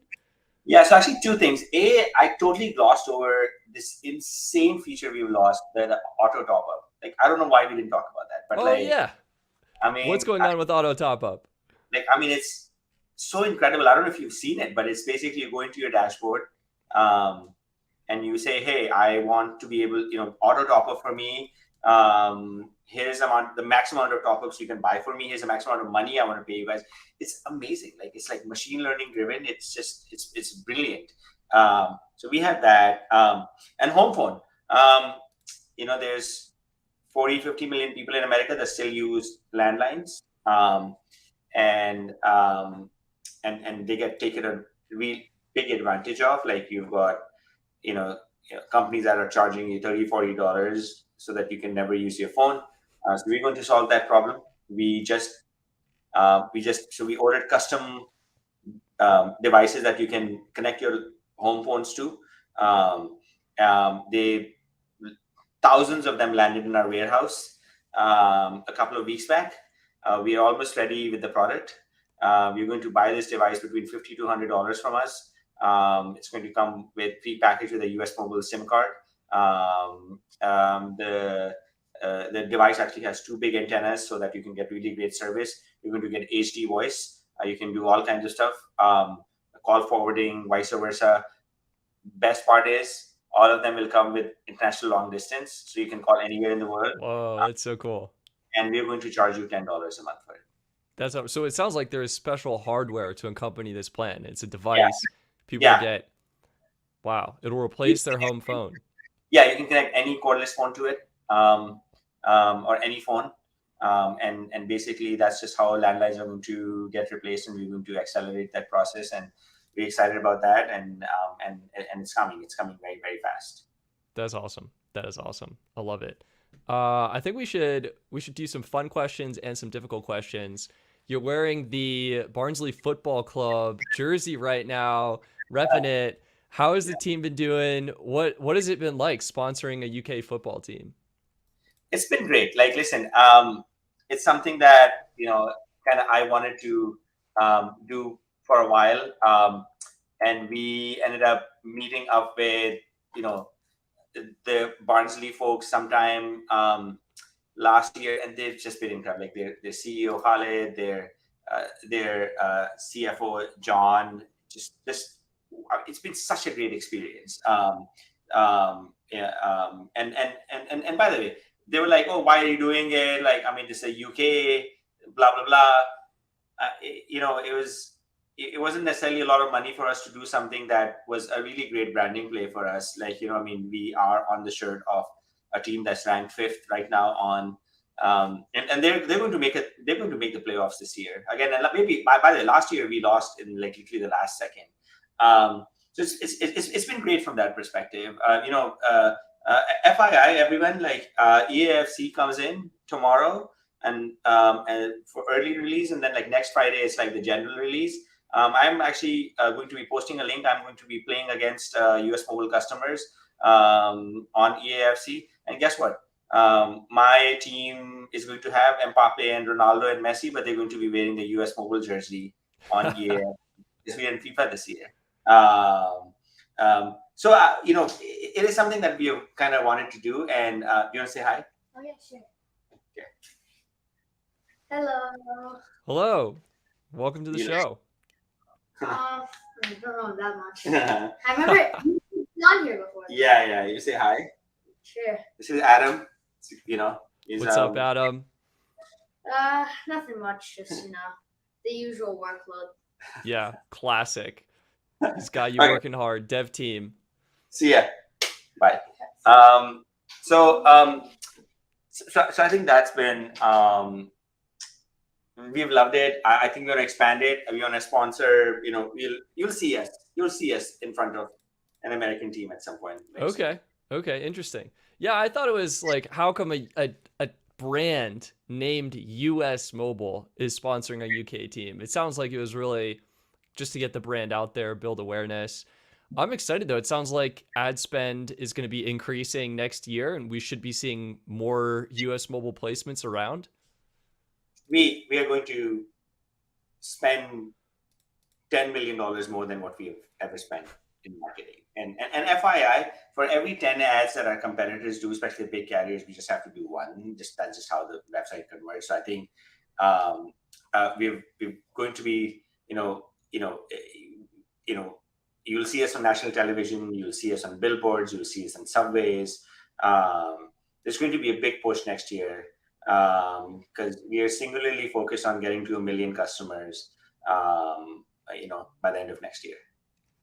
Yeah, so actually two things. A, I totally glossed over this insane feature we've lost, the auto top up. Like, I don't know why we didn't talk about that, but Oh yeah. I What's mean, going on with auto top up? it's so incredible. I don't know if you've seen it, but it's basically you go into your dashboard, um, and you say, "Hey, I want to be able, auto top up for me. Here's the maximum amount of top ups you can buy for me. Here's the maximum amount of money I want to pay you guys." It's amazing. Like it's like machine learning driven. It's just it's brilliant. So we have that, and home phone. There's 40, 50 million people in America that still use landlines. And they get taken a real big advantage of. Like you've got companies that are charging you $30, $40 so that you can never use your phone. So we're going to solve that problem. We ordered custom devices that you can connect your home phones to. They Thousands of them landed in our warehouse a couple of weeks back. We are almost ready with the product. We're going to buy this device between $50 to $100 from us. It's going to come with pre-packaged with a US mobile SIM card. The device actually has two big antennas so that you can get really great service. You're going to get HD voice. You can do all kinds of stuff. call forwarding, vice versa. Best part is all of them will come with international long distance, so you can call anywhere in the world, Whoa, that's so cool. and we're going to charge you $10 a month for it. So it sounds like there is special hardware to accompany this plan. It's a Yeah, device people will yeah. get. Wow, it'll You replace their can home phone. yeah, you can connect any cordless phone to it, or any phone, and basically that's just how landlines are going to get replaced, and we're going to accelerate that process, and we're excited about that, and it's coming. It's coming very very fast. That's awesome. That is awesome. I love it. I think we should do some fun questions and some difficult questions. You're wearing the Barnsley Football Club jersey right now, repping it. How has the team been doing? What has it been like sponsoring a UK football team? It's been great. Like, listen, it's something that kind of I wanted to do for a while, and we ended up meeting up with you know the Barnsley folks sometime last year, and they've just been incredible. Like their CEO Khalid, their CFO John, just it's been such a great experience. Yeah, and by the way, they were like, "Oh, why are you doing it?" Like, I mean, this is a UK, blah blah blah. It wasn't necessarily a lot of money for us to do something that was a really great branding play for us. Like, I mean, we are on the shirt of a team that's ranked fifth right now on, and they're going to make it. They're going to make the playoffs this year again. And maybe by the last year we lost in like literally the last second. So it's been great from that perspective. FII, everyone, like EAFC comes in tomorrow, and for early release, and then like next Friday is like the general release. I'm actually going to be posting a link. I'm going to be playing against US Mobile customers on EAFC, and guess what? My team is going to have Mbappe and Ronaldo and Messi, but they're going to be wearing the US Mobile jersey on EAFC because we're in FIFA this year. It is something that we have kind of wanted to do. And you want to say hi? Oh yeah, sure. Okay. Hello. Hello, welcome to the You know. show. I don't know that much. yeah, I remember you've been on here before. yeah. You say hi. Sure. This is Adam. He's, What's up, Adam? Nothing much. Just the usual workload. Yeah, classic. He's got you Okay. working hard. Dev team. See ya. Bye. So I think that's been. We've loved it. I think we're gonna expand it. We're gonna sponsor. You'll see us. You'll see us in front of an American team at some point. Okay, interesting. Yeah, I thought it was like, how come a brand named US Mobile is sponsoring a UK team? It sounds like it was really just to get the brand out there, build awareness. I'm excited though. It sounds like ad spend is going to be increasing next year, and we should be seeing more US Mobile placements around. We are going to spend $10 million more than what we've ever spent in marketing. And FYI, for every 10 ads that our competitors do, especially the big carriers, we just have to do one. That's just how the website converts. So I think we're going to be, you'll see us on national television, you'll see us on billboards, you'll see us on subways. There's going to be a big push next year because we are singularly focused on getting to 1 million customers, by the end of next year.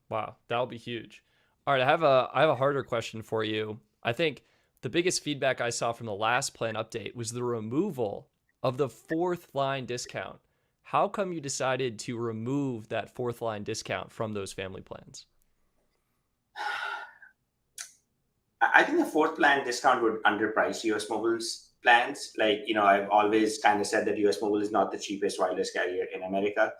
Wow, that'll be huge. All right, I have a harder question for you. I think the biggest feedback I saw from the last plan update was the removal of the fourth line discount. How come you decided to remove that fourth line discount from those family plans? I think the fourth plan discount would underprice US Mobile's plans. Like, I've always kind of said that US Mobile is not the cheapest wireless carrier in America.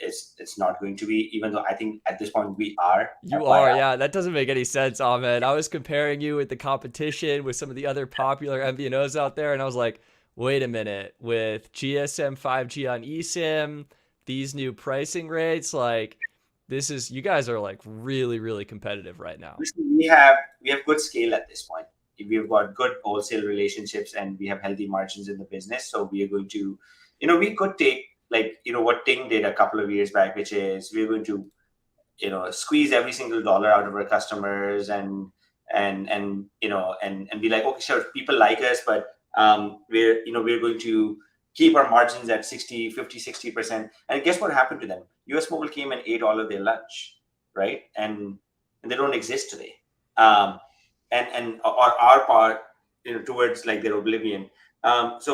It's not going to be, even though I think at this point we are. You are, yeah. That doesn't make any sense, Ahmed. I was comparing you with the competition with some of the other popular MVNOs out there, and I was like, wait a minute, with GSM 5G on eSIM, these new pricing rates, like you guys are like really, really competitive right now. Listen, we have good scale at this point. We've got good wholesale relationships and we have healthy margins in the business. So we are going to, we could take what Ting did a couple of years back, which is we're going to squeeze every single dollar out of our customers and be like, okay, sure, people like us, but we're going to keep our margins at 60, 50, 60%. And guess what happened to them? US Mobile came and ate all of their lunch, right? And they don't exist today. And our part, towards like their oblivion. As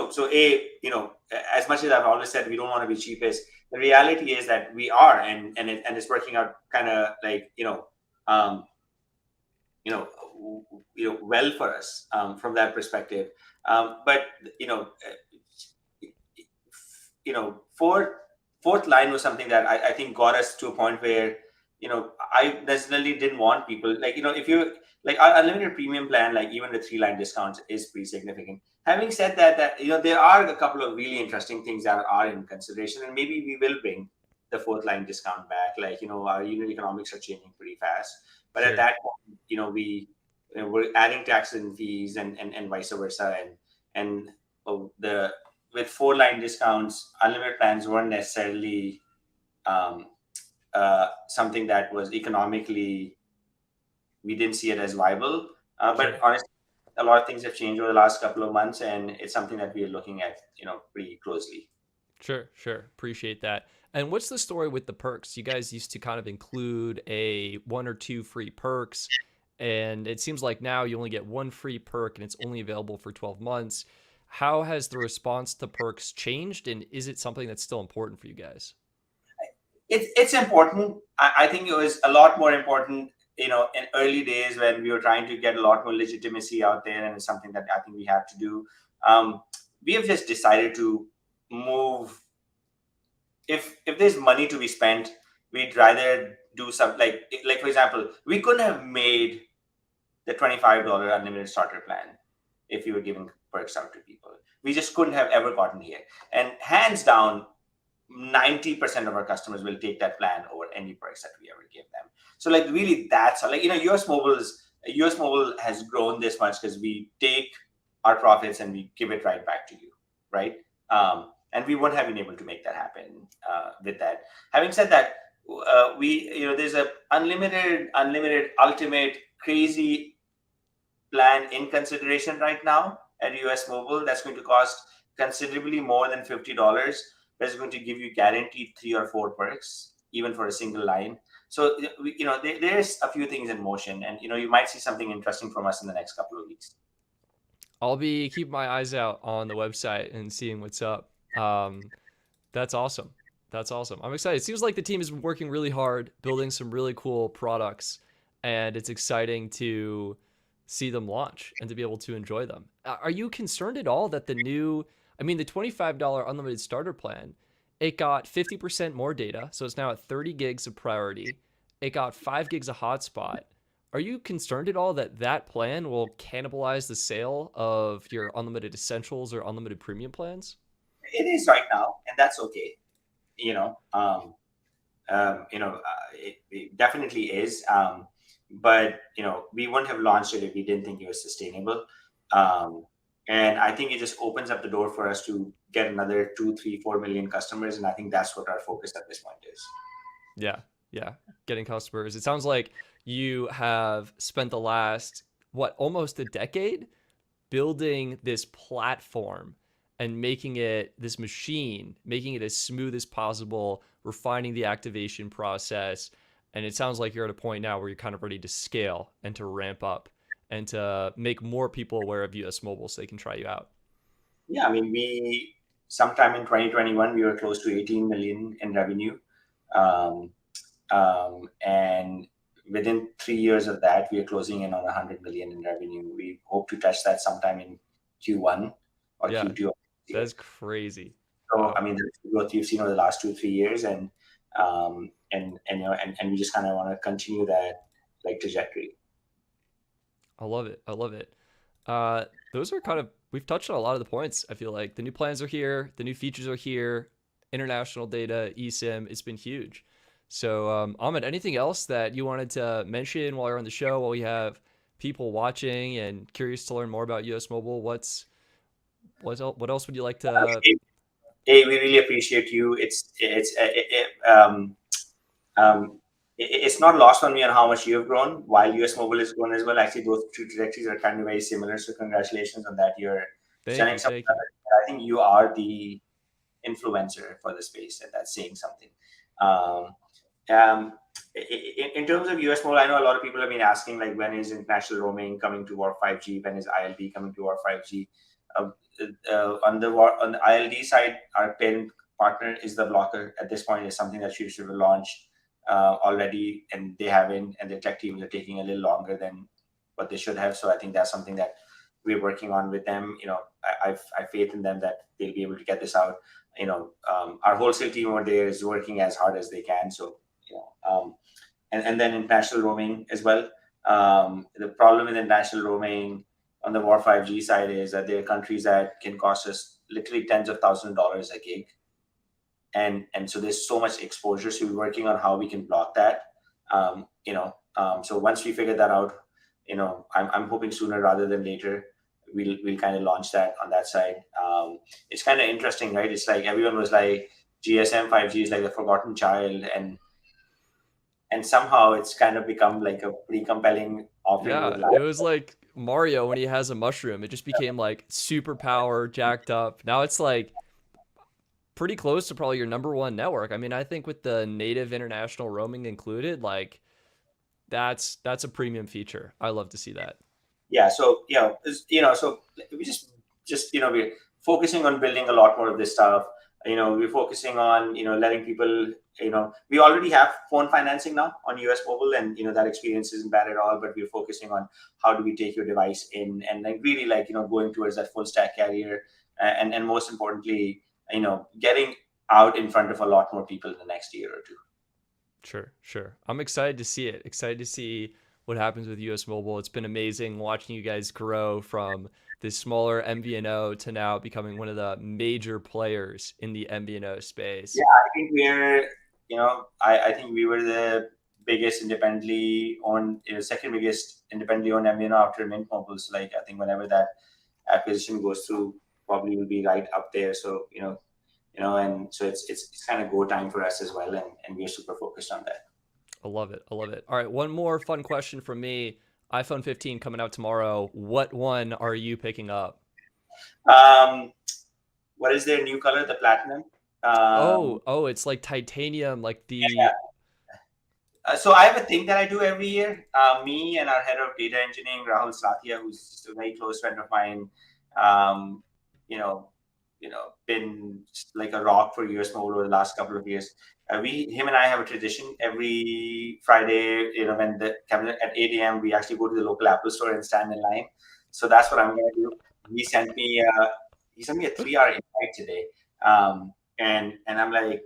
much as I've always said we don't want to be cheapest, the reality is that we are, and it's working out kind of like um, well for us from that perspective. But fourth line was something that I think got us to a point where I necessarily didn't want people like if you like our unlimited premium plan, like even the 3-line discounts is pretty significant. Having said that there are a couple of really interesting things that are in consideration, and maybe we will bring the 4th-line discount back. Like our unit economics are changing pretty fast, but Sure. at that point we're adding taxes and fees and vice versa, and the with 4-line discounts, unlimited plans weren't necessarily um, something that was economically, we didn't see it as viable. But Sure. honestly, a lot of things have changed over the last couple of months, and it's something that we are looking at, pretty closely. Sure. Appreciate that. And what's the story with the perks? You guys used to kind of include a 1 or 2 free perks, and it seems like now you only get 1 free perk and it's only available for 12 months. How has the response to perks changed, and is it something that's still important for you guys? It's important. I think it was a lot more important, in early days when we were trying to get a lot more legitimacy out there, and it's something that I think we have to do. We have just decided to move. If there's money to be spent, we'd rather do something like for example, we couldn't have made the $25 unlimited starter plan if we were giving perks out to people. We just couldn't have ever gotten here. And hands down, 90% of our customers will take that plan over any perks that we ever give them. So like really that's like US Mobile has grown this much because we take our profits and we give it right back to you, right? And we wouldn't have been able to make that happen with that. Having said that, we there's a unlimited ultimate crazy plan in consideration right now at US Mobile that's going to cost considerably more than $50. That's going to give you guaranteed 3 or 4 perks, even for a single line. So there's a few things in motion, and you might see something interesting from us in the next couple of weeks. I'll be keeping my eyes out on the website and seeing what's up. That's awesome. That's awesome. I'm excited. It seems like the team has been working really hard, building some really cool products, and it's exciting to see them launch and to be able to enjoy them. Are you concerned at all that the $25 unlimited starter plan, it got 50% more data, so it's now at 30 gigs of priority. It got 5 gigs of hotspot. Are you concerned at all that that plan will cannibalize the sale of your unlimited essentials or unlimited premium plans? It is right now, and that's okay. You know, um, it definitely is. But we wouldn't have launched it if we didn't think it was sustainable. Um, and I think it just opens up the door for us to get another 2, 3, 4 million customers, and I think that's what our focus at this point is. Yeah, getting customers. It sounds like you have spent the last, what, almost a decade building this platform and making it this machine, making it as smooth as possible, refining the activation process. And it sounds like you're at a point now where you're kind of ready to scale and to ramp up and to make more people aware of US Mobile so they can try you out. Yeah, I mean, we sometime in 2021 we were close to 18 million in revenue, um, and within 3 years of that, we are closing in on 100 million in revenue. We hope to touch that sometime in Q1 or Yeah, Q2 of this year. that's crazy. So, I Wow. mean, the growth you've seen over the last 2, 3 years, and we just kind of want to continue that like trajectory. I love it. I love it. Those are kind of, we've touched on a lot of the points. I feel like the new plans are here, the new features are here, international data, eSIM, it's been huge. So, Ahmed, anything else that you wanted to mention while you're on the show, while we have people watching and curious to learn more about US Mobile? What else would you like to? Hey, hey, we really appreciate you. It's um, it's not lost on me on how much you have grown while US Mobile has grown as well. Actually, those two trajectories are kind of very similar. So congratulations on that. You're Thank selling you. something. Thank you. I think you are the influencer for the space, and that's saying something. Um, um, in terms of US Mobile, I know a lot of people have been asking like when is international roaming coming to War 5G? When is ILD coming to War 5G? Uh, on the ILD side, our parent partner is the blocker. At this point, is something that should have launched already, and they haven't, and the tech teams are taking a little longer than what they should have. So I think that's something that we're working on with them. I've faith in them that they'll be able to get this out. Our wholesale team over there is working as hard as they can. So and then international roaming as well. The problem with international roaming on the War 5G side is that there are countries that can cost us literally tens of thousands of dollars a gig, and so there's so much exposure. So we're working on how we can block that. So once we figure that out, I'm hoping sooner rather than later we'll kind of launch that on that side. It's kind of interesting, right? It's like everyone was like GSM 5G is like the forgotten child, and somehow it's kind of become like a pretty compelling offering with Yeah, live. it was like Mario when he has a mushroom. It just became like superpower jacked up. Now it's like pretty close to probably your number one network. I mean, I think with the native international roaming included, like that's a premium feature. I love to see that. Yeah, so so we we're focusing on building a lot more of this stuff. We're focusing on letting people, we already have phone financing now on US Mobile, and that experience isn't bad at all, but we're focusing on how do we take your device in, and like really like going towards that full stack carrier, and most importantly, getting out in front of a lot more people in the next year or two. Sure, sure. I'm excited to see it. Excited to see what happens with US Mobile. It's been amazing watching you guys grow from this smaller MVNO to now becoming one of the major players in the MVNO space. Yeah, I think I think we were the biggest independently owned, second biggest independently owned MVNO after Mint Mobile. So like, I think whenever that acquisition goes through, probably will be right up there. So, and so it's kind of go time for us as well. And we're super focused on that. I love it. I love it. All right, one more fun question from me. iPhone 15 coming out tomorrow. What one are you picking up? Um, what is their new color? The platinum. Oh, it's like titanium, like Yeah. the So I have a thing that I do every year. Me and our head of data engineering, Rahul Sathia, who's just a very close friend of mine, um, you know, been like a rock for US Mobile over the last couple of years. Him and I have a tradition every Friday. When the cabinet at 8 a.m., we actually go to the local Apple store and stand in line. So that's what I'm going to do. He sent me a 3-hour invite today, and I'm like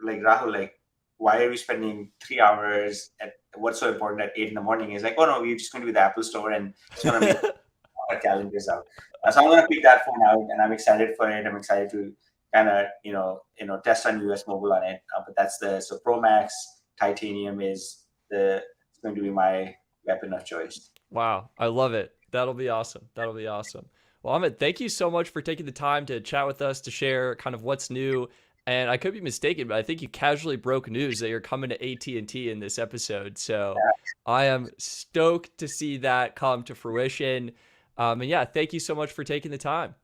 Rahul, like, why are we spending 3 hours at what's so important at 8 in the morning? He's like, oh no, we're just going to be the Apple store and just going to make our calendars out. So I'm going to pick that phone out, and I'm excited for it. I'm excited to kind of test on US Mobile on it. But so Pro Max Titanium is it's going to be my weapon of choice. Wow, I love it. That'll be awesome. That'll be awesome. Well, Ahmed, thank you so much for taking the time to chat with us to share kind of what's new. And I could be mistaken, but I think you casually broke news that you're coming to AT&T in this episode. So I am stoked to see that come to fruition. And yeah, thank you so much for taking the time.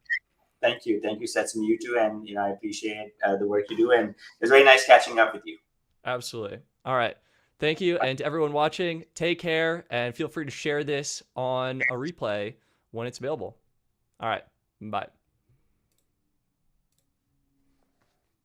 Thank you, Sets, and you too. And I appreciate the work you do, and it was very nice catching up with you. Absolutely. All right. Thank you. And to everyone watching, take care and feel free to share this on a replay when it's available. All right. Bye.